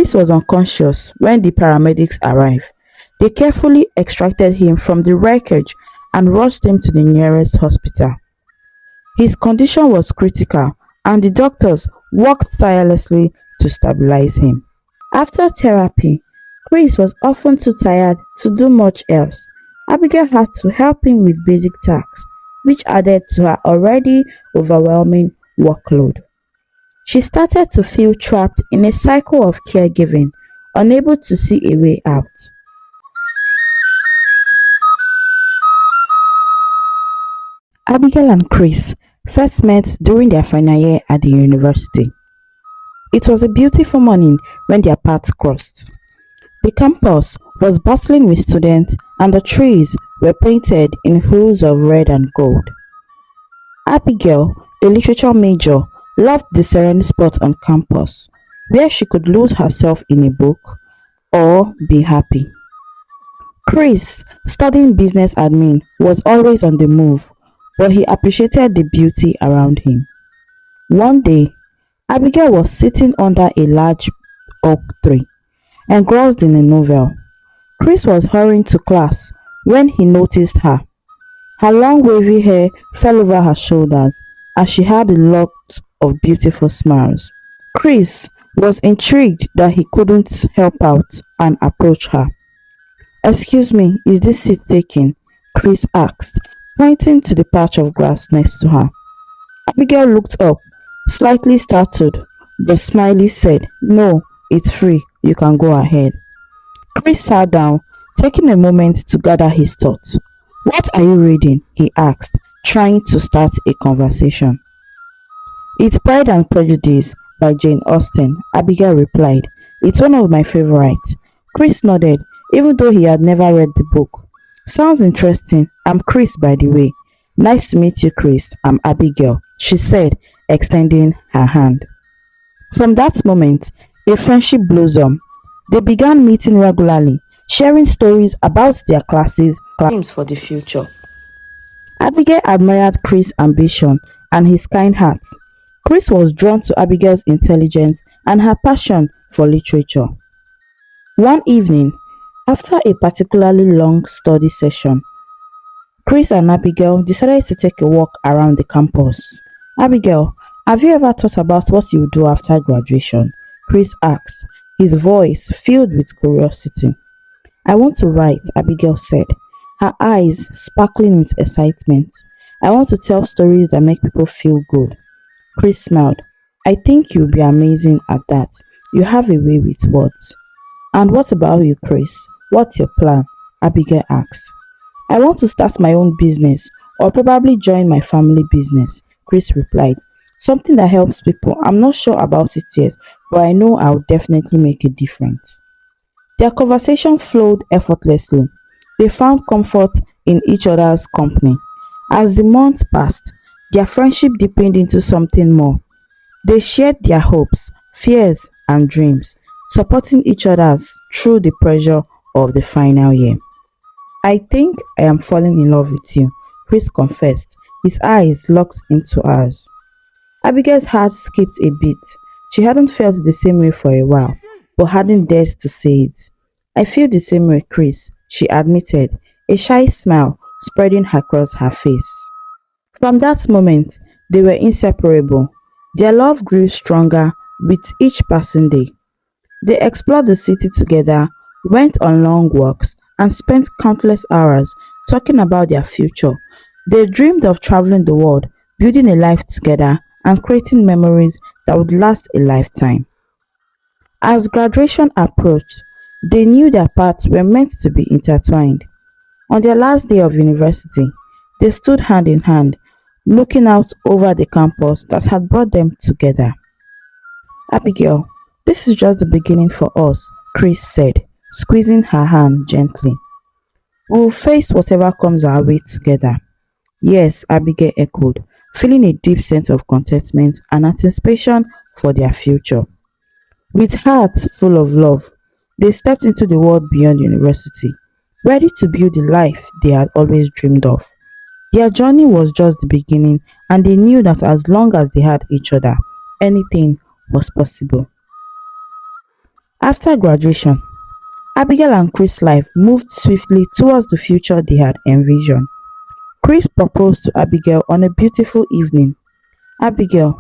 Chris was unconscious when the paramedics arrived. They carefully extracted him from the wreckage and rushed him to the nearest hospital. His condition was critical, and the doctors worked tirelessly to stabilize him. After therapy, Chris was often too tired to do much else. Abigail had to help him with basic tasks, which added to her already overwhelming workload. She started to feel trapped in a cycle of caregiving, unable to see a way out. Abigail and Chris first met during their final year at the university. It was a beautiful morning when their paths crossed. The campus was bustling with students and the trees were painted in hues of red and gold. Abigail, a literature major, loved the serene spot on campus where she could lose herself in a book or be happy. Chris, studying business admin, was always on the move, but he appreciated the beauty around him. One day, Abigail was sitting under a large oak tree, engrossed in a novel. Chris was hurrying to class when he noticed her. Her long wavy hair fell over her shoulders as she had a lot of beautiful smiles. Chris was intrigued that he couldn't help out and approach her. "Excuse me, is this seat taken?" Chris asked, pointing to the patch of grass next to her. Abigail looked up, slightly startled, but smiley said, "No, it's free, you can go ahead." Chris sat down, taking a moment to gather his thoughts. "What are you reading?" he asked, trying to start a conversation. "It's Pride and Prejudice by Jane Austen," Abigail replied. "It's one of my favorites." Chris nodded, even though he had never read the book. "Sounds interesting. I'm Chris, by the way." "Nice to meet you, Chris. I'm Abigail," she said, extending her hand. From that moment, a friendship blossomed. They began meeting regularly, sharing stories about their classes, dreams for the future. Abigail admired Chris' ambition and his kind heart. Chris was drawn to Abigail's intelligence and her passion for literature. One evening, after a particularly long study session, Chris and Abigail decided to take a walk around the campus. "Abigail, have you ever thought about what you will do after graduation?" Chris asked, his voice filled with curiosity. "I want to write," Abigail said, her eyes sparkling with excitement. "I want to tell stories that make people feel good." Chris smiled. "I think you'll be amazing at that. You have a way with words." "And what about you, Chris? What's your plan?" Abigail asked. "I want to start my own business or probably join my family business," Chris replied. "Something that helps people. I'm not sure about it yet, but I know I'll definitely make a difference." Their conversations flowed effortlessly. They found comfort in each other's company. As the months passed, their friendship deepened into something more. They shared their hopes, fears, and dreams, supporting each other through the pressure of the final year. "I think I am falling in love with you," Chris confessed, his eyes locked into hers. Abigail's heart skipped a beat. She hadn't felt the same way for a while, but hadn't dared to say it. "I feel the same way, Chris," she admitted, a shy smile spreading across her face. From that moment, they were inseparable. Their love grew stronger with each passing day. They explored the city together, went on long walks, and spent countless hours talking about their future. They dreamed of traveling the world, building a life together, and creating memories that would last a lifetime. As graduation approached, they knew their paths were meant to be intertwined. On their last day of university, they stood hand in hand, looking out over the campus that had brought them together. "Abigail, this is just the beginning for us," Chris said, squeezing her hand gently. "We'll face whatever comes our way together." "Yes," Abigail echoed, feeling a deep sense of contentment and anticipation for their future. With hearts full of love, they stepped into the world beyond university, ready to build the life they had always dreamed of. Their journey was just the beginning, and they knew that as long as they had each other, anything was possible. After graduation, Abigail and Chris' life moved swiftly towards the future they had envisioned. Chris proposed to Abigail on a beautiful evening. "Abigail,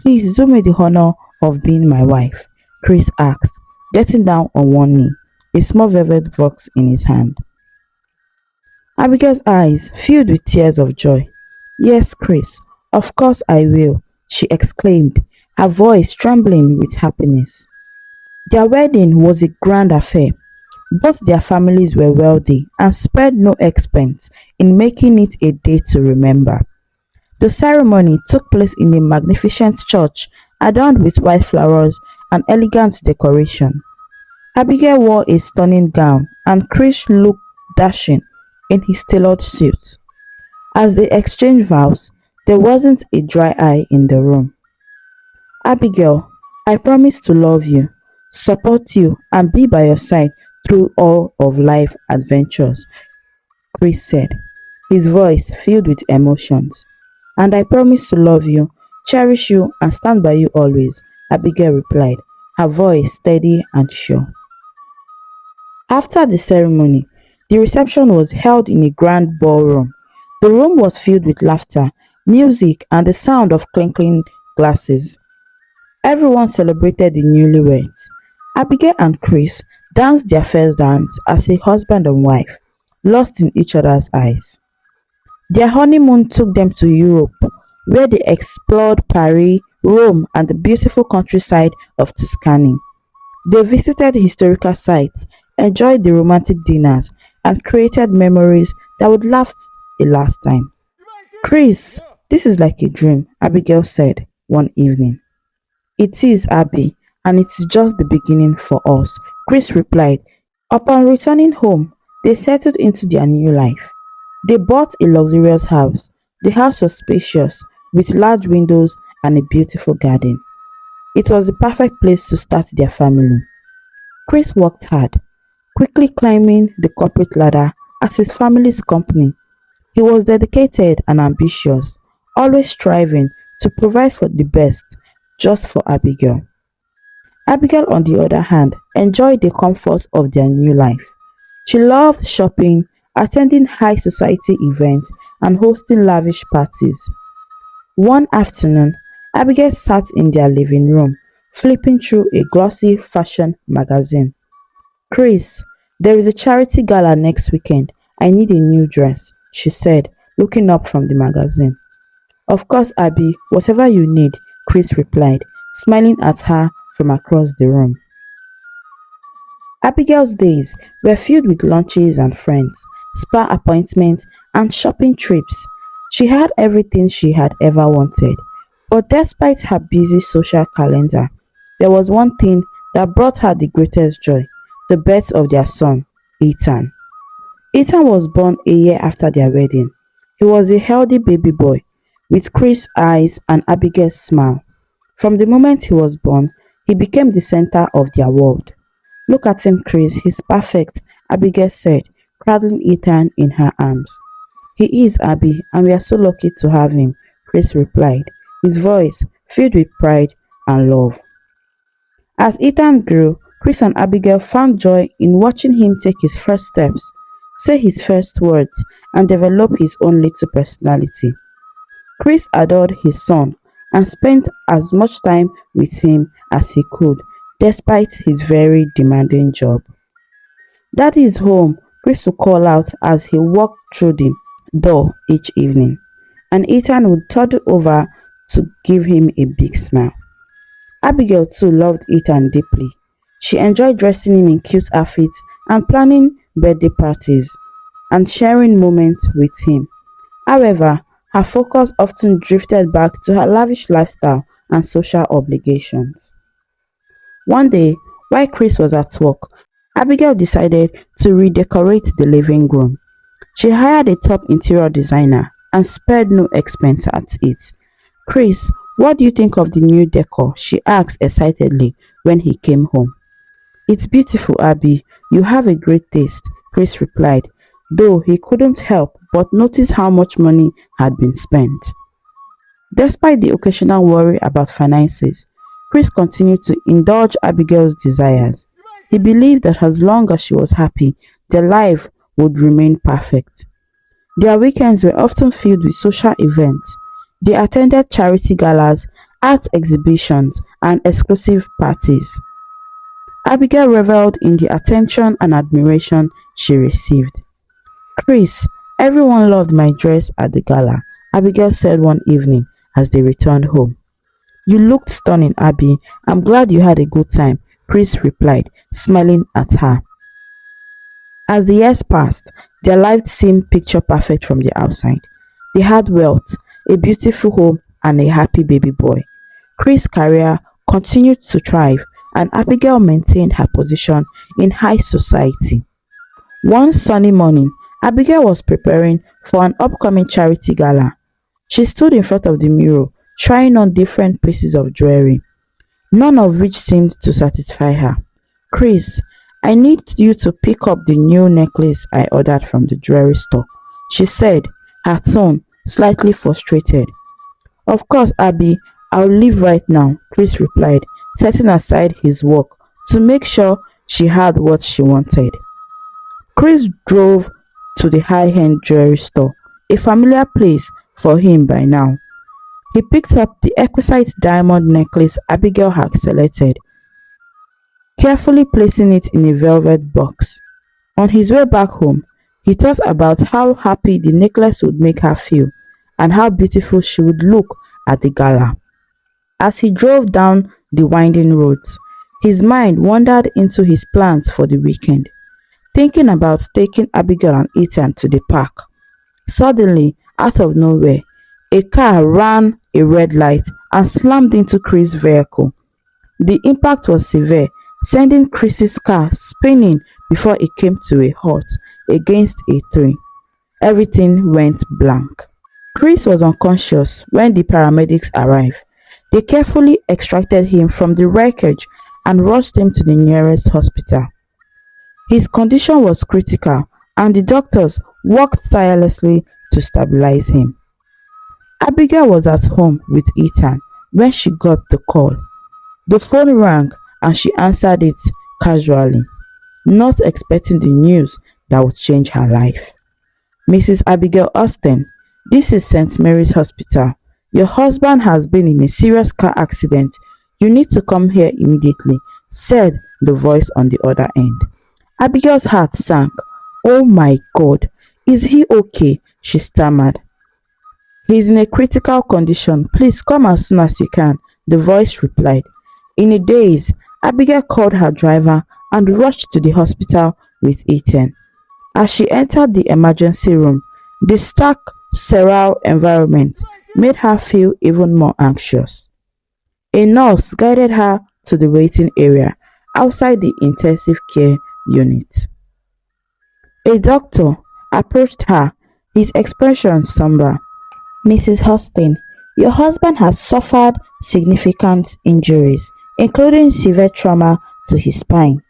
please do me the honor of being my wife," Chris asked, getting down on one knee, a small velvet box in his hand. Abigail's eyes filled with tears of joy. "Yes, Chris, of course I will," she exclaimed, her voice trembling with happiness. Their wedding was a grand affair. Both their families were wealthy and spared no expense in making it a day to remember. The ceremony took place in a magnificent church adorned with white flowers and elegant decoration. Abigail wore a stunning gown and Chris looked dashing in his tailored suit. As they exchanged vows, there wasn't a dry eye in the room. "Abigail, I promise to love you, support you, and be by your side through all of life adventures," Chris said, his voice filled with emotions. "And I promise to love you, cherish you, and stand by you always," Abigail replied, her voice steady and sure. After the ceremony, the reception was held in a grand ballroom. The room was filled with laughter, music, and the sound of clinking glasses. Everyone celebrated the newlyweds. Abigail and Chris danced their first dance as a husband and wife, lost in each other's eyes. Their honeymoon took them to Europe, where they explored Paris, Rome, and the beautiful countryside of Tuscany. They visited historical sites, enjoyed the romantic dinners, and created memories that would last a lifetime. "Chris, this is like a dream," Abigail said one evening. "It is, Abby, and it's just the beginning for us," Chris replied. Upon returning home, they settled into their new life. They bought a luxurious house. The house was spacious, with large windows and a beautiful garden. It was the perfect place to start their family. Chris worked hard, quickly climbing the corporate ladder as his family's company. He was dedicated and ambitious, always striving to provide for the best just for Abigail. Abigail, on the other hand, enjoyed the comforts of their new life. She loved shopping, attending high society events, and hosting lavish parties. One afternoon, Abigail sat in their living room, flipping through a glossy fashion magazine. "Chris, there is a charity gala next weekend. I need a new dress," she said, looking up from the magazine. "Of course, Abby, whatever you need," Chris replied, smiling at her from across the room. Abigail's days were filled with lunches and friends, spa appointments, and shopping trips. She had everything she had ever wanted. But despite her busy social calendar, there was one thing that brought her the greatest joy: the birth of their son, Ethan. Ethan was born a year after their wedding. He was a healthy baby boy, with Chris' eyes and Abigail's smile. From the moment he was born, he became the center of their world. "Look at him, Chris, he's perfect," Abigail said, cradling Ethan in her arms. "He is, Abby, and we are so lucky to have him," Chris replied, his voice filled with pride and love. As Ethan grew, Chris and Abigail found joy in watching him take his first steps, say his first words, and develop his own little personality. Chris adored his son and spent as much time with him as he could, despite his very demanding job. "Daddy is home," Chris would call out as he walked through the door each evening, and Ethan would toddle over to give him a big smile. Abigail too loved Ethan deeply. She enjoyed dressing him in cute outfits and planning birthday parties and sharing moments with him. However, her focus often drifted back to her lavish lifestyle and social obligations. One day, while Chris was at work, Abigail decided to redecorate the living room. She hired a top interior designer and spared no expense at it. "Chris, what do you think of the new decor?" she asked excitedly when he came home. "It's beautiful, Abby. You have a great taste," Chris replied, though he couldn't help but notice how much money had been spent. Despite the occasional worry about finances, Chris continued to indulge Abigail's desires. He believed that as long as she was happy, their life would remain perfect. Their weekends were often filled with social events. They attended charity galas, art exhibitions, and exclusive parties. Abigail reveled in the attention and admiration she received. Chris, everyone loved my dress at the gala, Abigail said one evening as they returned home. You looked stunning, Abby. I'm glad you had a good time, Chris replied, smiling at her. As the years passed, their lives seemed picture perfect from the outside. They had wealth, a beautiful home, and a happy baby boy. Chris' career continued to thrive, and Abigail maintained her position in high society. One sunny morning, Abigail was preparing for an upcoming charity gala. She stood in front of the mirror, trying on different pieces of jewelry, none of which seemed to satisfy her. Chris, I need you to pick up the new necklace I ordered from the jewelry store, she said, her tone slightly frustrated. Of course, Abby, I'll leave right now, Chris replied, setting aside his work to make sure she had what she wanted. Chris drove to the high-end jewelry store, a familiar place for him by now. He picked up the exquisite diamond necklace Abigail had selected, carefully placing it in a velvet box. On his way back home, he thought about how happy the necklace would make her feel and how beautiful she would look at the gala. As he drove down the winding roads, his mind wandered into his plans for the weekend, thinking about taking Abigail and Ethan to the park. Suddenly, out of nowhere, a car ran a red light and slammed into Chris' vehicle. The impact was severe, sending Chris's car spinning before it came to a halt against a tree. Everything went blank. Chris was unconscious when the paramedics arrived. They carefully extracted him from the wreckage and rushed him to the nearest hospital. His condition was critical, and the doctors worked tirelessly to stabilize him. Abigail was at home with Ethan when she got the call. The phone rang and she answered it casually, not expecting the news that would change her life. Mrs. Abigail Austin, this is St. Mary's Hospital. Your husband has been in a serious car accident. You need to come here immediately, said the voice on the other end. Abigail's heart sank. Oh my God, is he okay? She stammered. He's in a critical condition. Please come as soon as you can, the voice replied. In a daze, Abigail called her driver and rushed to the hospital with Ethan. As she entered the emergency room, the stark, sterile environment made her feel even more anxious. A nurse guided her to the waiting area outside the intensive care unit. A doctor approached her, his expression somber. Mrs. Austin, your husband has suffered significant injuries, including severe trauma to his spine.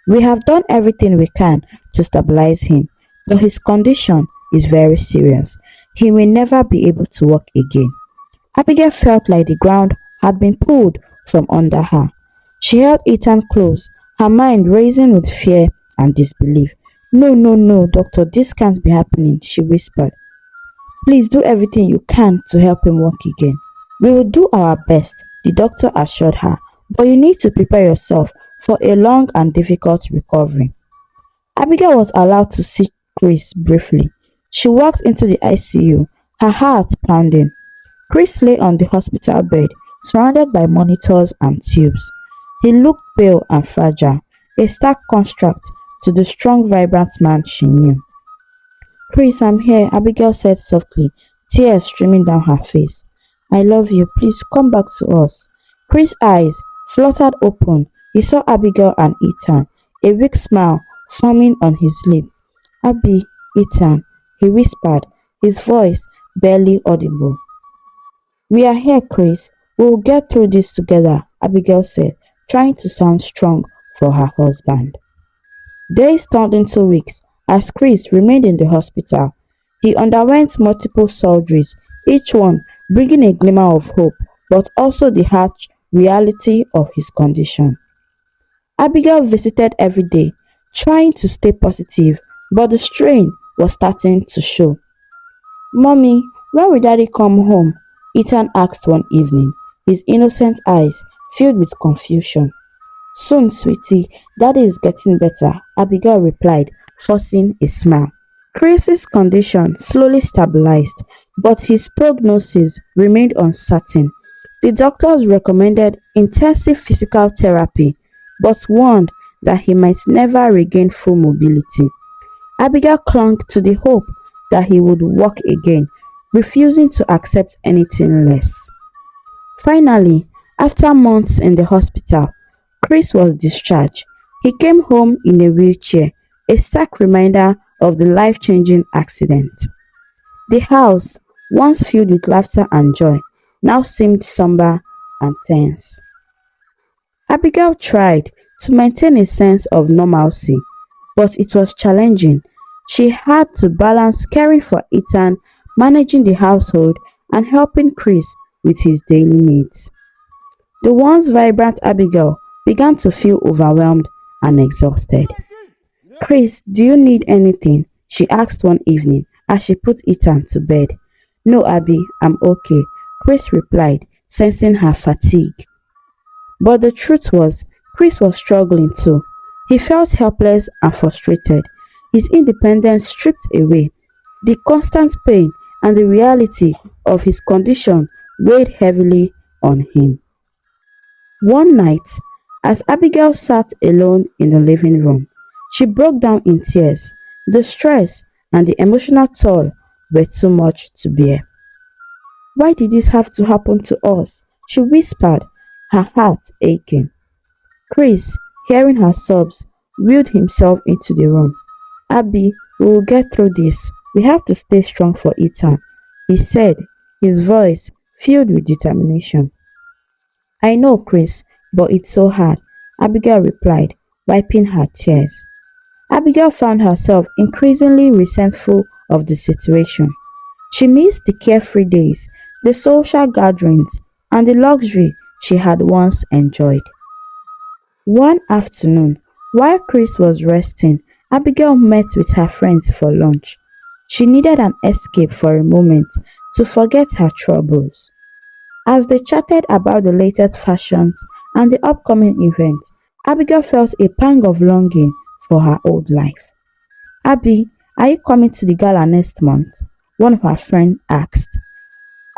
We have done everything we can to stabilize him, but his condition is very serious. He may never be able to walk again. Abigail felt like the ground had been pulled from under her. She held Ethan close, her mind racing with fear and disbelief. No, no, no, doctor, this can't be happening, she whispered. Please do everything you can to help him walk again. We will do our best, the doctor assured her, but you need to prepare yourself for a long and difficult recovery. Abigail was allowed to see Chris briefly. She walked into the ICU, her heart pounding. Chris lay on the hospital bed, surrounded by monitors and tubes. He looked pale and fragile, a stark contrast to the strong, vibrant man she knew. Chris, I'm here, Abigail said softly, tears streaming down her face. I love you, please come back to us. Chris' eyes fluttered open. He saw Abigail and Ethan, a weak smile forming on his lip. Abby, Ethan, he whispered, his voice barely audible. We are here, Chris. We will get through this together, Abigail said, trying to sound strong for her husband. Days turned into weeks as Chris remained in the hospital. He underwent multiple surgeries, each one bringing a glimmer of hope, but also the harsh reality of his condition. Abigail visited every day, trying to stay positive, but the strain was starting to show. Mommy, when will Daddy come home? Ethan asked one evening, his innocent eyes filled with confusion. Soon, sweetie, Daddy is getting better, Abigail replied, forcing a smile. Chris's condition slowly stabilized, but his prognosis remained uncertain. The doctors recommended intensive physical therapy, but warned that he might never regain full mobility. Abigail clung to the hope that he would walk again, refusing to accept anything less. Finally, after months in the hospital, Chris was discharged. He came home in a wheelchair, a stark reminder of the life changing accident. The house, once filled with laughter and joy, now seemed somber and tense. Abigail tried to maintain a sense of normalcy, but it was challenging. She had to balance caring for Ethan, managing the household, and helping Chris with his daily needs. The once vibrant Abigail began to feel overwhelmed and exhausted. Chris, do you need anything? She asked one evening as she put Ethan to bed. No, Abby, I'm okay, Chris replied, sensing her fatigue. But the truth was, Chris was struggling too. He felt helpless and frustrated, his independence stripped away. The constant pain and the reality of his condition weighed heavily on him. One night, as Abigail sat alone in the living room, she broke down in tears. The stress and the emotional toll were too much to bear. Why did this have to happen to us? She whispered, her heart aching. Chris, hearing her sobs, wheeled himself into the room. Abby, we will get through this. We have to stay strong for Ethan, he said, his voice filled with determination. I know, Chris, but it's so hard, Abigail replied, wiping her tears. Abigail found herself increasingly resentful of the situation. She missed the carefree days, the social gatherings, and the luxury she had once enjoyed. One afternoon, while Chris was resting, Abigail met with her friends for lunch. She needed an escape for a moment to forget her troubles. As they chatted about the latest fashions and the upcoming events, Abigail felt a pang of longing for her old life. Abby, are you coming to the gala next month? One of her friends asked.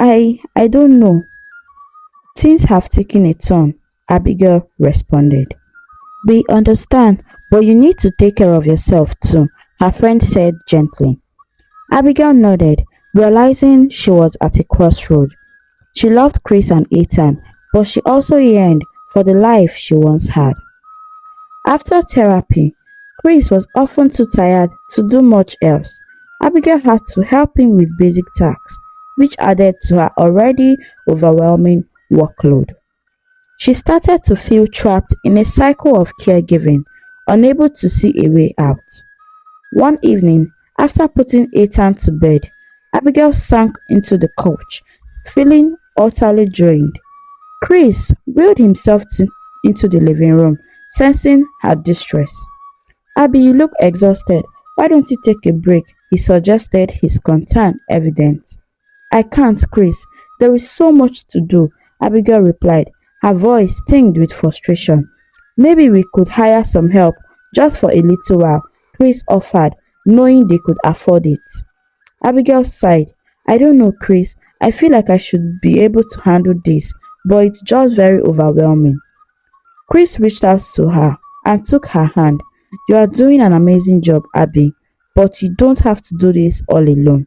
I don't know. Things have taken a turn, Abigail responded. We understand, but you need to take care of yourself too, her friend said gently. Abigail nodded, realizing she was at a crossroad. She loved Chris and Ethan, but she also yearned for the life she once had. After therapy, Chris was often too tired to do much else. Abigail had to help him with basic tasks, which added to her already overwhelming workload. She started to feel trapped in a cycle of caregiving, unable to see a way out. One evening, after putting Ethan to bed, Abigail sank into the couch, feeling utterly drained. Chris wheeled himself into the living room, sensing her distress. Abby, you look exhausted. Why don't you take a break? He suggested, his concern evident. I can't, Chris. There is so much to do, Abigail replied, her voice tinged with frustration. Maybe we could hire some help just for a little while, Chris offered, knowing they could afford it. Abigail sighed. I don't know, Chris. I feel like I should be able to handle this, but it's just very overwhelming. Chris reached out to her and took her hand. You are doing an amazing job, Abby, but you don't have to do this all alone.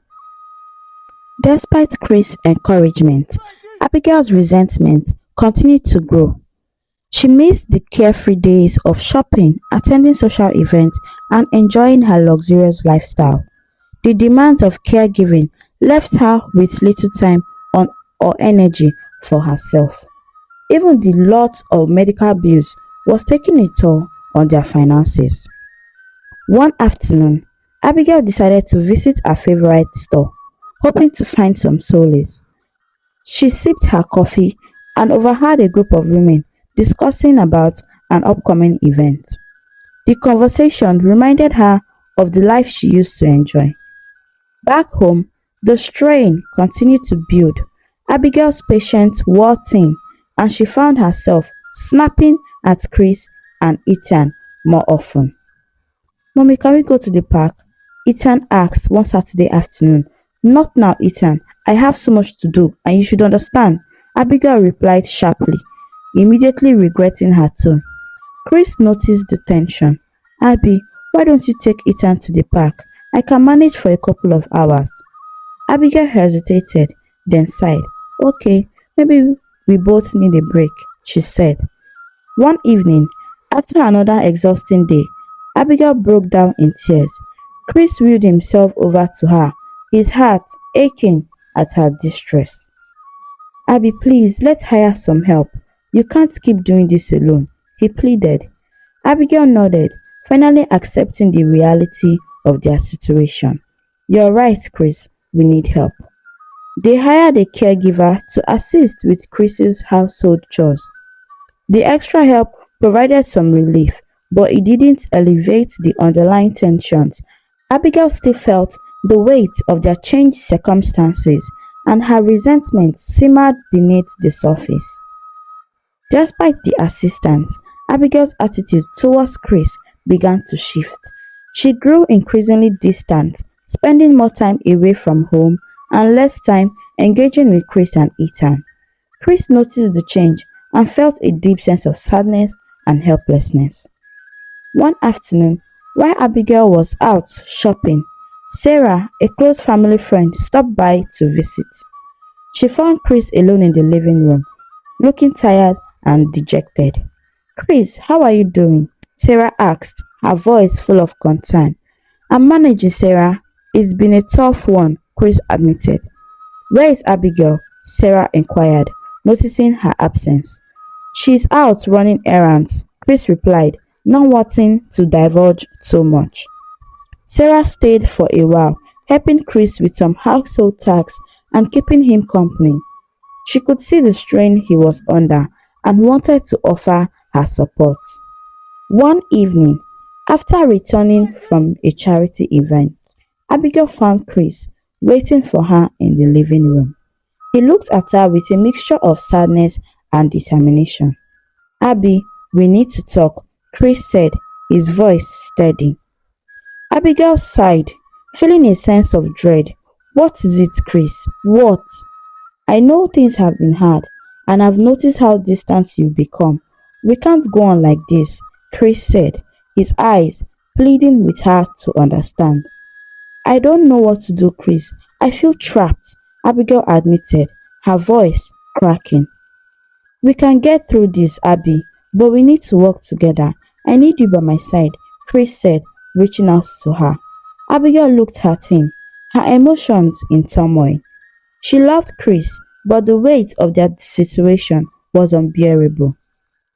Despite Chris' encouragement, Abigail's resentment continued to grow. She missed the carefree days of shopping, attending social events, and enjoying her luxurious lifestyle. The demands of caregiving left her with little time or energy for herself. Even the lot of medical bills was taking a toll on their finances. One afternoon, Abigail decided to visit her favorite store, hoping to find some solace. She sipped her coffee and overheard a group of women discussing about an upcoming event. The conversation reminded her of the life she used to enjoy. Back home, the strain continued to build. Abigail's patience wore thin, and she found herself snapping at Chris and Ethan more often. Mommy, can we go to the park? Ethan asked one Saturday afternoon. Not now, Ethan. I have so much to do, and you should understand. Abigail replied sharply, immediately regretting her tone. Chris noticed the tension. Abby, why don't you take Ethan to the park? I can manage for a couple of hours. Abigail hesitated, then sighed. Okay, maybe we both need a break, she said. One evening, after another exhausting day, Abigail broke down in tears. Chris wheeled himself over to her, his heart aching at her distress. Abby, please, let's hire some help. You can't keep doing this alone, he pleaded. Abigail nodded, finally accepting the reality of their situation. You're right, Chris, we need help. They hired a caregiver to assist with Chris's household chores. The extra help provided some relief, but it didn't alleviate the underlying tensions. Abigail still felt the weight of their changed circumstances, and her resentment simmered beneath the surface. Despite the assistance, Abigail's attitude towards Chris began to shift. She grew increasingly distant, spending more time away from home and less time engaging with Chris and Ethan. Chris noticed the change and felt a deep sense of sadness and helplessness. One afternoon, while Abigail was out shopping, Sarah, a close family friend, stopped by to visit. She found Chris alone in the living room, looking tired and dejected. Chris, how are you doing? Sarah asked, her voice full of concern. I'm managing, Sarah. It's been a tough one, Chris admitted. Where is Abigail? Sarah inquired, noticing her absence. She's out running errands, Chris replied, not wanting to divulge too much. Sarah stayed for a while, helping Chris with some household tasks and keeping him company. She could see the strain he was under and wanted to offer her support. One evening, after returning from a charity event, Abigail found Chris waiting for her in the living room. He looked at her with a mixture of sadness and determination. Abby, we need to talk, Chris said, his voice steady. Abigail sighed, feeling a sense of dread. What is it, Chris? What? I know things have been hard, and I've noticed how distant you've become. We can't go on like this, Chris said, his eyes pleading with her to understand. I don't know what to do, Chris. I feel trapped, Abigail admitted, her voice cracking. We can get through this, Abby, but we need to work together. I need you by my side, Chris said, reaching out to her. Abigail looked at him, her emotions in turmoil. She loved Chris, but the weight of their situation was unbearable.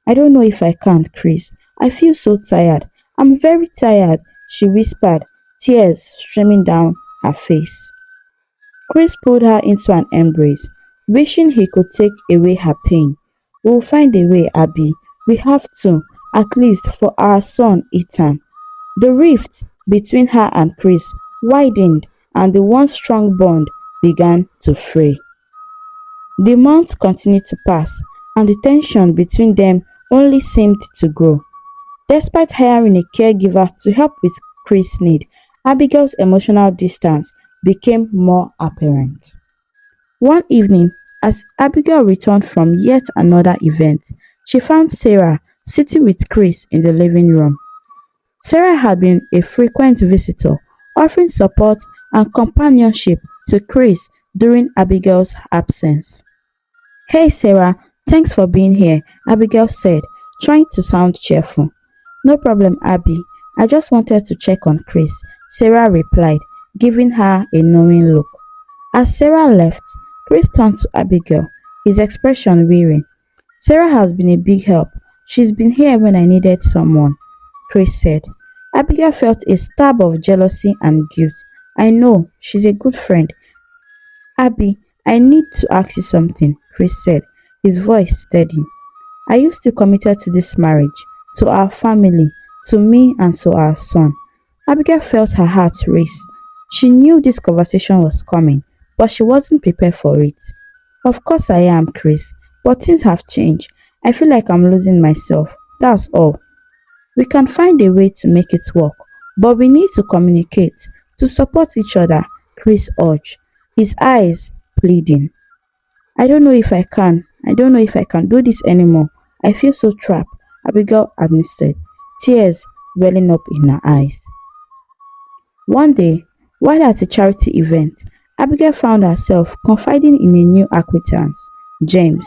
I don't know if I can, Chris. I feel so tired. I'm very tired, she whispered, tears streaming down her face. Chris pulled her into an embrace, wishing he could take away her pain. We'll find a way, Abby. We have to, at least for our son, Ethan. The rift between her and Chris widened, and the once strong bond began to fray. The months continued to pass, and the tension between them only seemed to grow. Despite hiring a caregiver to help with Chris' need, Abigail's emotional distance became more apparent. One evening, as Abigail returned from yet another event, she found Sarah sitting with Chris in the living room. Sarah had been a frequent visitor, offering support and companionship to Chris during Abigail's absence. Hey Sarah, thanks for being here, Abigail said, trying to sound cheerful. No problem, Abby. I just wanted to check on Chris, Sarah replied, giving her a knowing look. As Sarah left, Chris turned to Abigail, his expression weary. Sarah has been a big help. She's been here when I needed someone, Chris said. Abigail felt a stab of jealousy and guilt. I know, she's a good friend. Abby, I need to ask you something, Chris said, his voice steady. Are you still committed to this marriage? to our family, to me, and to our son. Abigail felt her heart race. She knew this conversation was coming, but she wasn't prepared for it. Of course I am, Chris, but things have changed. I feel like I'm losing myself. That's all. We can find a way to make it work, but we need to communicate, to support each other, Chris urged, his eyes pleading. I don't know if I can. I don't know if I can do this anymore. I feel so trapped, Abigail admitted, tears welling up in her eyes. One day, while at a charity event, Abigail found herself confiding in a new acquaintance, James.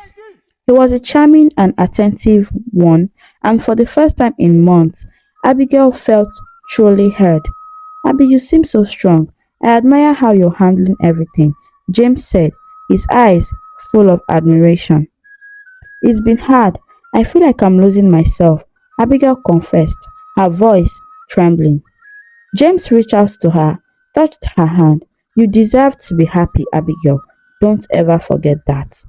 He was a charming and attentive one, and for the first time in months, Abigail felt truly heard. Abby, you seem so strong. I admire how you're handling everything, James said, his eyes full of admiration. It's been hard. I feel like I'm losing myself, Abigail confessed, her voice trembling. James reached out to her, touched her hand. You deserve to be happy, Abigail. Don't ever forget that.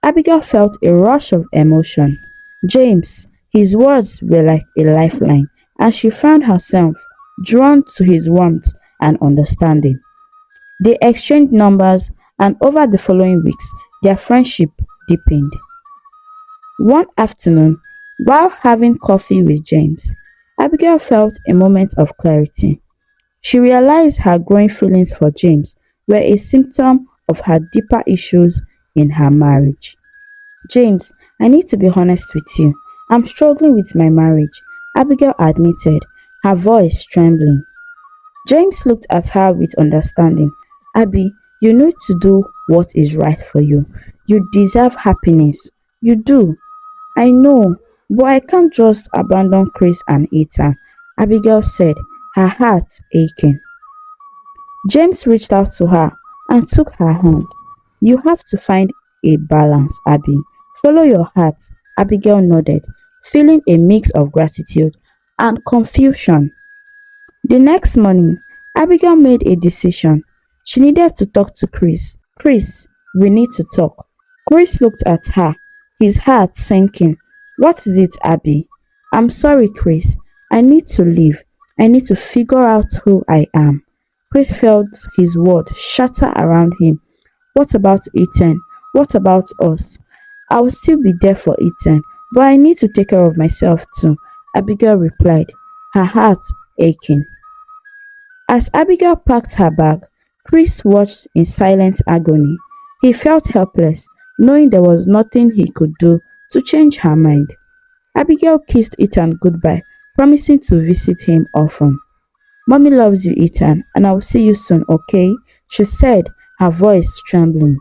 Abigail felt a rush of emotion. James, his words were like a lifeline, and she found herself drawn to his warmth and understanding. They exchanged numbers, and over the following weeks, their friendship deepened. One afternoon, while having coffee with James, Abigail felt a moment of clarity. She realized her growing feelings for James were a symptom of her deeper issues in her marriage. James, I need to be honest with you. I'm struggling with my marriage, Abigail admitted, her voice trembling. James looked at her with understanding. Abby, you need to do what is right for you. You deserve happiness. You do. I know, but I can't just abandon Chris and Ethan, Abigail said, her heart aching. James reached out to her and took her hand. You have to find a balance, Abby. Follow your heart, Abigail nodded, feeling a mix of gratitude and confusion. The next morning, Abigail made a decision. She needed to talk to Chris. Chris, we need to talk. Chris looked at her, his heart sinking. What is it, Abby? I'm sorry, Chris. I need to leave. I need to figure out who I am. Chris felt his world shatter around him. What about Ethan? What about us? I will still be there for Ethan, but I need to take care of myself too, Abigail replied, her heart aching. As Abigail packed her bag, Chris watched in silent agony. He felt helpless, knowing there was nothing he could do to change her mind. Abigail kissed Ethan goodbye, promising to visit him often. Mommy loves you, Ethan, and I will see you soon, okay? She said, her voice trembling.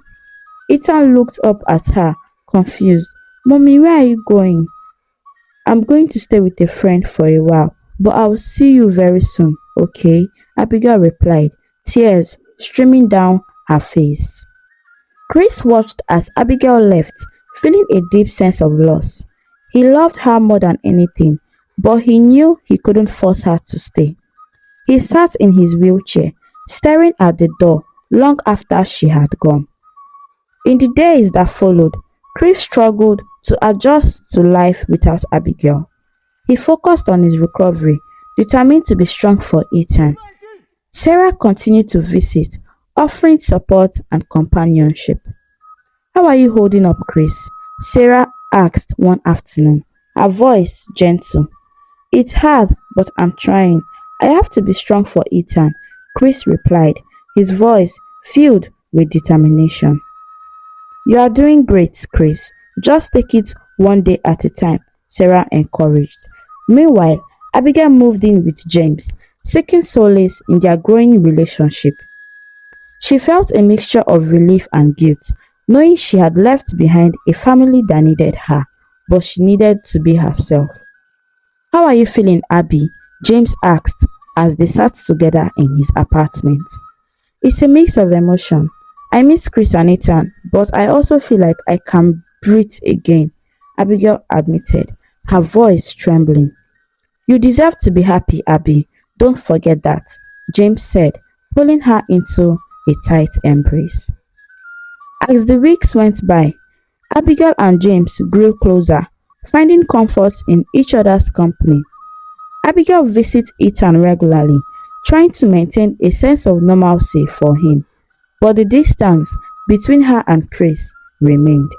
Ethan looked up at her, confused. Mommy, where are you going? I'm going to stay with a friend for a while, but I will see you very soon, okay? Abigail replied, tears streaming down her face. Chris watched as Abigail left, feeling a deep sense of loss. He loved her more than anything, but he knew he couldn't force her to stay. He sat in his wheelchair, staring at the door long after she had gone. In the days that followed, Chris struggled to adjust to life without Abigail. He focused on his recovery, determined to be strong for Ethan. Sarah continued to visit, offering support and companionship. How are you holding up, Chris? Sarah asked one afternoon, her voice gentle. It's hard, but I'm trying. I have to be strong for Ethan, Chris replied, his voice filled with determination. You are doing great, Chris. Just take it one day at a time, Sarah encouraged. Meanwhile, Abigail moved in with James, seeking solace in their growing relationship. She felt a mixture of relief and guilt, knowing she had left behind a family that needed her, but she needed to be herself. How are you feeling, Abby? James asked as they sat together in his apartment. It's a mix of emotion. I miss Chris and Ethan, but I also feel like I can breathe again, Abigail admitted, her voice trembling. You deserve to be happy, Abby. Don't forget that, James said, pulling her into a tight embrace. As the weeks went by, Abigail and James grew closer, finding comfort in each other's company. Abigail visits Ethan regularly, trying to maintain a sense of normalcy for him, but the distance between her and Chris remained.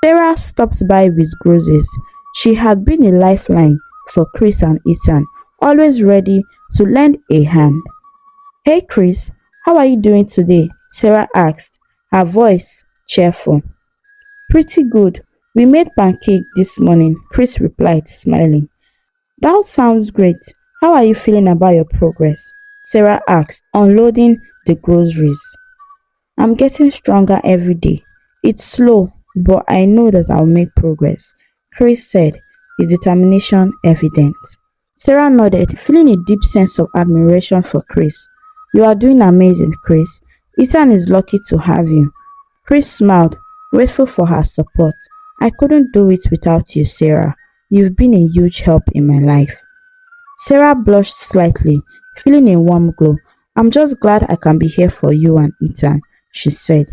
Sarah stopped by with groceries. She had been a lifeline for Chris and Ethan, always ready to lend a hand. "Hey Chris, how are you doing today?" Sarah asked, her voice cheerful. "Pretty good. We made pancake this morning," Chris replied, smiling. "That sounds great. How are you feeling about your progress?" Sarah asked, unloading the groceries. "I'm getting stronger every day. It's slow, but I know that I'll make progress," Chris said, his determination evident. Sarah nodded, feeling a deep sense of admiration for Chris. "You are doing amazing, Chris. Ethan is lucky to have you." Chris smiled, grateful for her support. "I couldn't do it without you, Sarah. You've been a huge help in my life." Sarah blushed slightly, feeling a warm glow. "I'm just glad I can be here for you and Ethan," she said.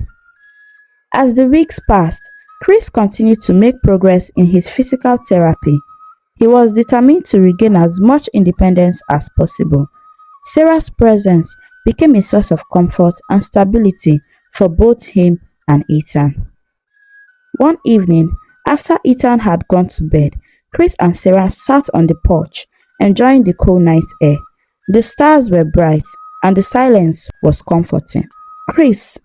As the weeks passed, Chris continued to make progress in his physical therapy. He was determined to regain as much independence as possible. Sarah's presence became a source of comfort and stability for both him and Ethan. One evening, after Ethan had gone to bed, Chris and Sarah sat on the porch, enjoying the cool night air. The stars were bright, and the silence was comforting. "Chris,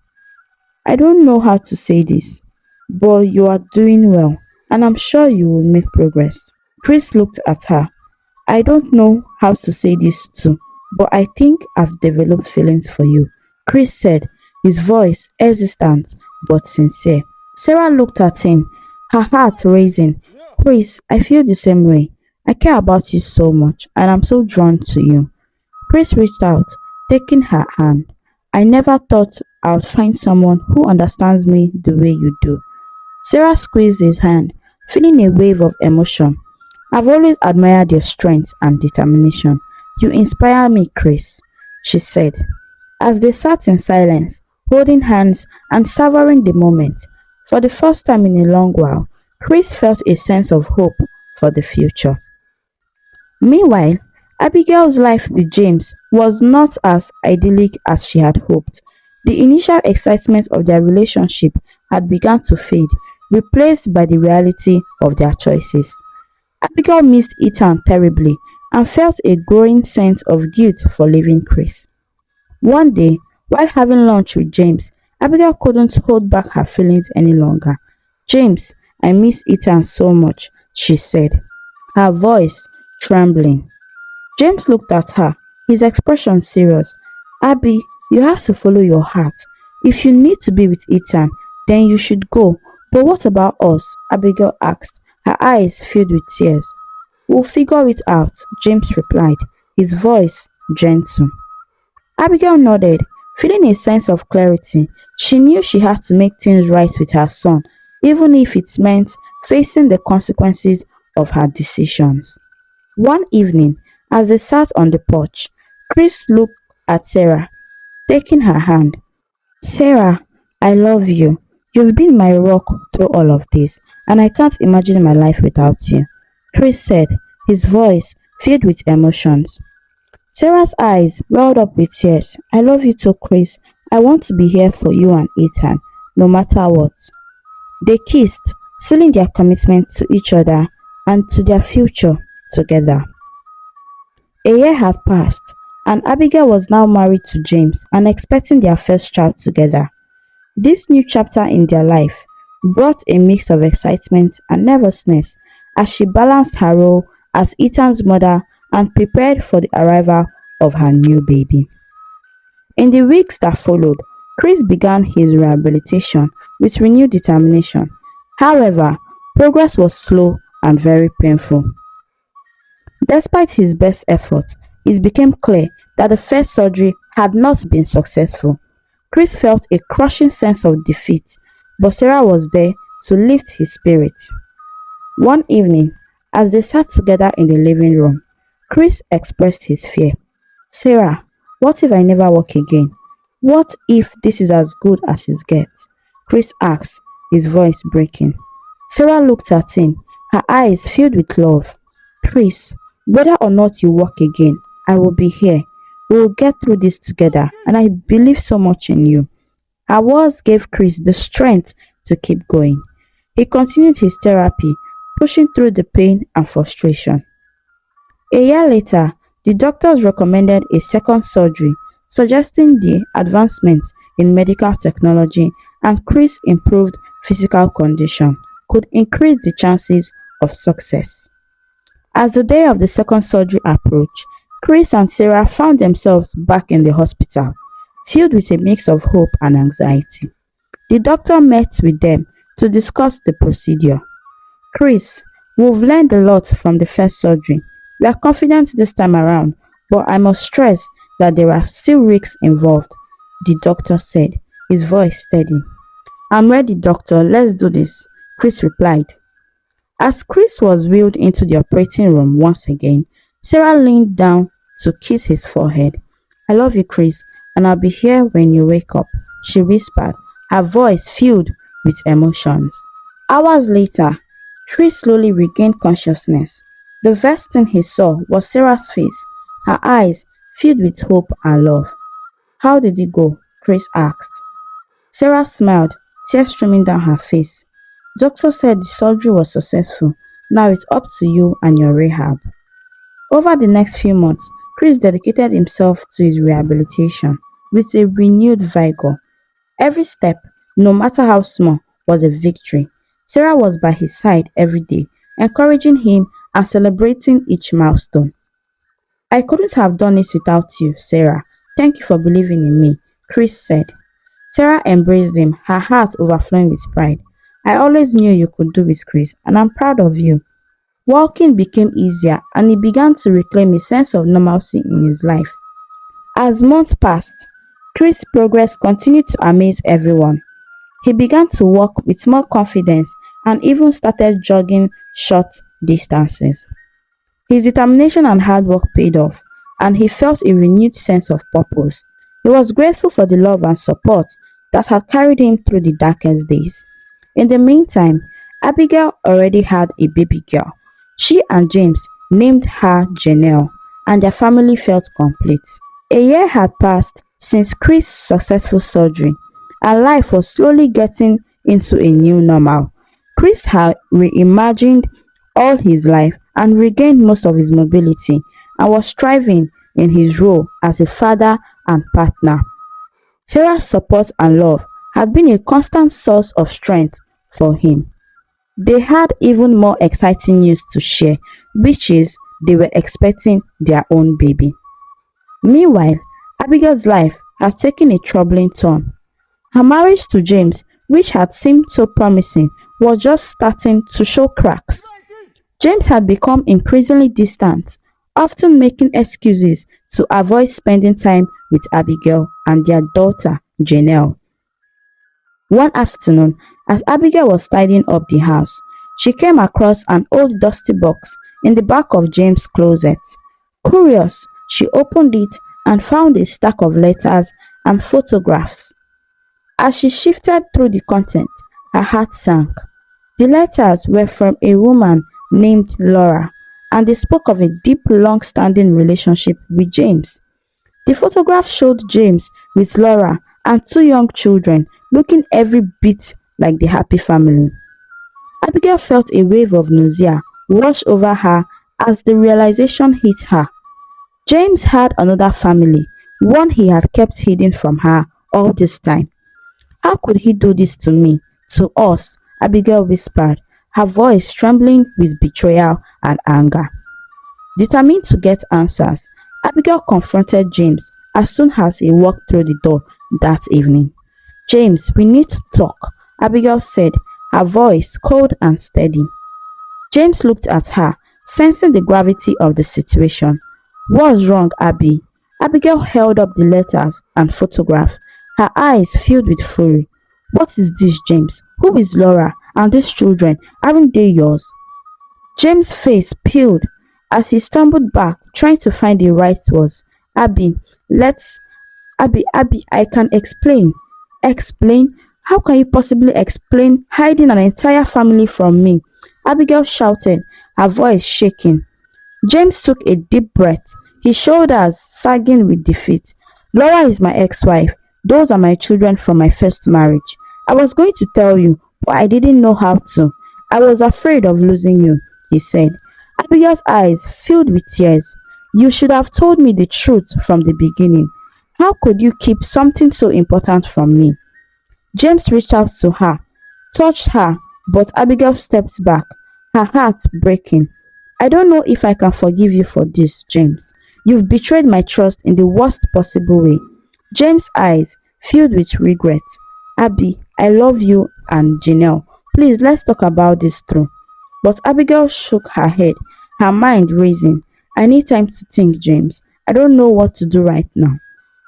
I don't know how to say this, but you are doing well, and I'm sure you will make progress." Chris looked at her. "I don't know how to say this too, but I think I've developed feelings for you," Chris said, his voice hesitant but sincere. Sarah looked at him, her heart racing. "Chris, I feel the same way. I care about you so much, and I'm so drawn to you." Chris reached out, taking her hand. "I never thought I would find someone who understands me the way you do." Sarah squeezed his hand, feeling a wave of emotion. "I've always admired your strength and determination. You inspire me, Chris," she said. As they sat in silence, holding hands and savoring the moment, for the first time in a long while, Chris felt a sense of hope for the future. Meanwhile, Abigail's life with James was not as idyllic as she had hoped. The initial excitement of their relationship had begun to fade, replaced by the reality of their choices. Abigail missed Ethan terribly and felt a growing sense of guilt for leaving Chris. One day, while having lunch with James, Abigail couldn't hold back her feelings any longer. "James, I miss Ethan so much," she said, her voice trembling. James looked at her, his expression serious. "Abby, you have to follow your heart. If you need to be with Ethan, then you should go. But what about us?" Abigail asked, her eyes filled with tears. "We'll figure it out," James replied, his voice gentle. Abigail nodded, feeling a sense of clarity. She knew she had to make things right with her son, even if it meant facing the consequences of her decisions. One evening, as they sat on the porch, Chris looked at Sarah, taking her hand. "Sarah, I love you. You've been my rock through all of this, and I can't imagine my life without you," Chris said, his voice filled with emotions. Sarah's eyes welled up with tears. "I love you too, Chris. I want to be here for you and Ethan, no matter what." They kissed, sealing their commitment to each other and to their future together. A year had passed, and Abigail was now married to James and expecting their first child together. This new chapter in their life brought a mix of excitement and nervousness as she balanced her role as Ethan's mother and prepared for the arrival of her new baby. In the weeks that followed, Chris began his rehabilitation with renewed determination. However, progress was slow and very painful. Despite his best efforts, it became clear that the first surgery had not been successful. Chris felt a crushing sense of defeat, but Sarah was there to lift his spirits. One evening, as they sat together in the living room, Chris expressed his fear. "Sarah, what if I never walk again? What if this is as good as it gets?" Chris asked, his voice breaking. Sarah looked at him, her eyes filled with love. Chris, whether or not you walk again, I will be here. We will get through this together, and I believe so much in you. Her words gave Chris the strength to keep going. He continued his therapy, pushing through the pain and frustration. A year later, the doctors recommended a second surgery, suggesting the advancements in medical technology and Chris' improved physical condition could increase the chances of success. As the day of the second surgery approached, Chris and Sarah found themselves back in the hospital, filled with a mix of hope and anxiety. The doctor met with them to discuss the procedure. Chris, we've learned a lot from the first surgery. We are confident this time around, but I must stress that there are still risks involved, the doctor said, his voice steady. I'm ready, doctor. Let's do this, Chris replied. As Chris was wheeled into the operating room once again, Sarah leaned down to kiss his forehead. I love you, Chris, and I'll be here when you wake up, she whispered, her voice filled with emotions. Hours later, Chris slowly regained consciousness. The first thing he saw was Sarah's face, her eyes filled with hope and love. How did it go? Chris asked. Sarah smiled, tears streaming down her face. Doctor said the surgery was successful. Now it's up to you and your rehab. Over the next few months, Chris dedicated himself to his rehabilitation with a renewed vigor. Every step, no matter how small, was a victory. Sarah was by his side every day, encouraging him and celebrating each milestone. I couldn't have done it without you, Sarah. Thank you for believing in me, Chris said. Sarah embraced him, her heart overflowing with pride. I always knew you could do it, Chris, and I'm proud of you. Walking became easier and he began to reclaim a sense of normalcy in his life. As months passed, Chris' progress continued to amaze everyone. He began to walk with more confidence and even started jogging short distances. His determination and hard work paid off, and he felt a renewed sense of purpose. He was grateful for the love and support that had carried him through the darkest days. In the meantime, Abigail already had a baby girl. She and James named her Janelle, and their family felt complete. A year had passed since Chris' successful surgery, and life was slowly getting into a new normal. Chris had reimagined all his life and regained most of his mobility and was thriving in his role as a father and partner. Sarah's support and love had been a constant source of strength for him. They had even more exciting news to share, which is they were expecting their own baby. Meanwhile, Abigail's life had taken a troubling turn. Her marriage to James, which had seemed so promising, was just starting to show cracks. James had become increasingly distant, often making excuses to avoid spending time with Abigail and their daughter, Janelle. One afternoon, as Abigail was tidying up the house, she came across an old dusty box in the back of James' closet. Curious, she opened it and found a stack of letters and photographs. As she shifted through the content, her heart sank. The letters were from a woman named Laura, and they spoke of a deep, long-standing relationship with James. The photograph showed James with Laura and two young children looking every bit like the happy family. Abigail felt a wave of nausea wash over her as the realization hit her. James had another family, one he had kept hidden from her all this time. How could he do this to me, to us? Abigail whispered, her voice trembling with betrayal and anger. Determined to get answers, Abigail confronted James as soon as he walked through the door that evening. James, we need to talk, Abigail said, her voice cold and steady. James looked at her, sensing the gravity of the situation. What's wrong, Abby? Abigail held up the letters and photograph, her eyes filled with fury. What is this, James? Who is Laura? And these children, aren't they yours? James' face peeled as he stumbled back, trying to find the right words. Abby, I can explain. Explain? How can you possibly explain hiding an entire family from me? Abigail shouted, her voice shaking. James took a deep breath, his shoulders sagging with defeat. Laura is my ex-wife. Those are my children from my first marriage. I was going to tell you, but I didn't know how to. I was afraid of losing you, he said. Abigail's eyes filled with tears. You should have told me the truth from the beginning. How could you keep something so important from me? James reached out to her, touched her, but Abigail stepped back, her heart breaking. I don't know if I can forgive you for this, James. You've betrayed my trust in the worst possible way. James' eyes filled with regret. Abby, I love you and Janelle. Please let's talk about this through. But Abigail shook her head, her mind racing. I need time to think, James. I don't know what to do right now.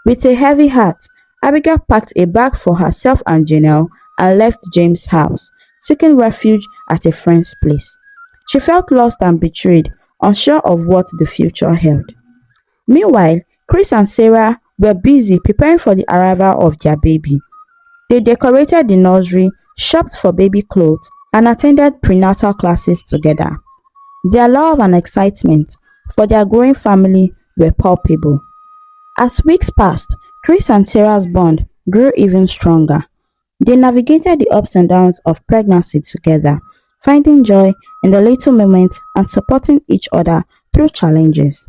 With a heavy heart, Abigail packed a bag for herself and Janelle and left James' house, seeking refuge at a friend's place. She felt lost and betrayed, unsure of what the future held. Meanwhile, Chris and Sarah were busy preparing for the arrival of their baby. They decorated the nursery, shopped for baby clothes, and attended prenatal classes together. Their love and excitement for their growing family were palpable. As weeks passed, Chris and Sarah's bond grew even stronger. They navigated the ups and downs of pregnancy together, finding joy in the little moments and supporting each other through challenges.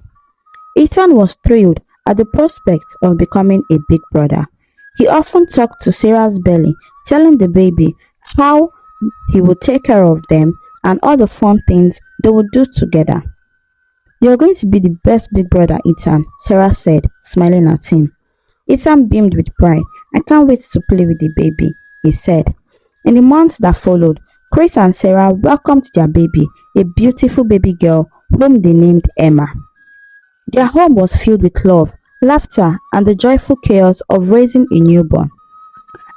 Ethan was thrilled at the prospect of becoming a big brother. He often talked to Sarah's belly, telling the baby how he would take care of them and all the fun things they would do together. You're going to be the best big brother, Ethan, Sarah said, smiling at him. Ethan beamed with pride. I can't wait to play with the baby, he said. In the months that followed, Chris and Sarah welcomed their baby, a beautiful baby girl whom they named Emma. Their home was filled with love, laughter, and the joyful chaos of raising a newborn.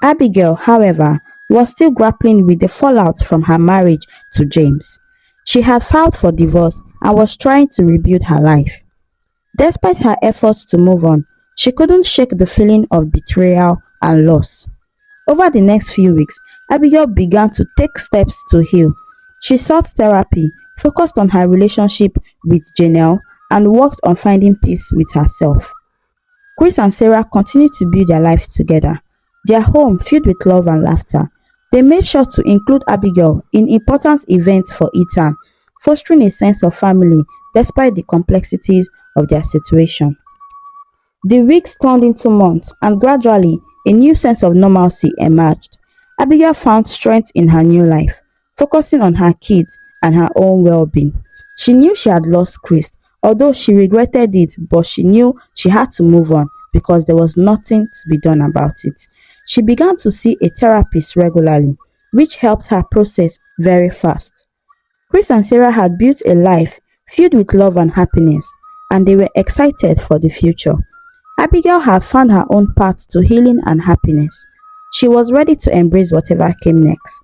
Abigail, however, was still grappling with the fallout from her marriage to James. She had filed for divorce and was trying to rebuild her life. Despite her efforts to move on, she couldn't shake the feeling of betrayal and loss. Over the next few weeks, Abigail began to take steps to heal. She sought therapy, focused on her relationship with Janelle, and worked on finding peace with herself. Chris and Sarah continued to build their life together, their home filled with love and laughter. They made sure to include Abigail in important events for Ethan, fostering a sense of family despite the complexities of their situation. The weeks turned into months, and gradually a new sense of normalcy emerged. Abigail found strength in her new life, focusing on her kids and her own well-being. She knew she had lost Chris, although she regretted it, but she knew she had to move on because there was nothing to be done about it. She began to see a therapist regularly, which helped her process very fast. Chris and Sarah had built a life filled with love and happiness, and they were excited for the future. Abigail had found her own path to healing and happiness. She was ready to embrace whatever came next.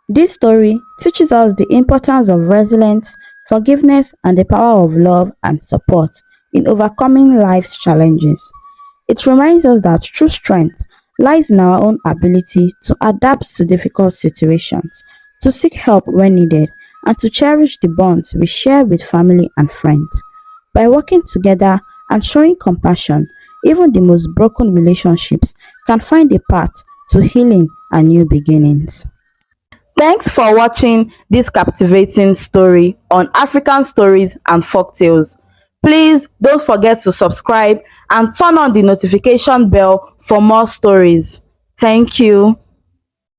This story teaches us the importance of resilience, forgiveness, and the power of love and support in overcoming life's challenges. It reminds us that true strength lies in our own ability to adapt to difficult situations, to seek help when needed, and to cherish the bonds we share with family and friends. By working together and showing compassion, even the most broken relationships can find a path to healing and new beginnings. Thanks for watching this captivating story on African stories and folktales. Please don't forget to subscribe and turn on the notification bell for more stories. Thank you.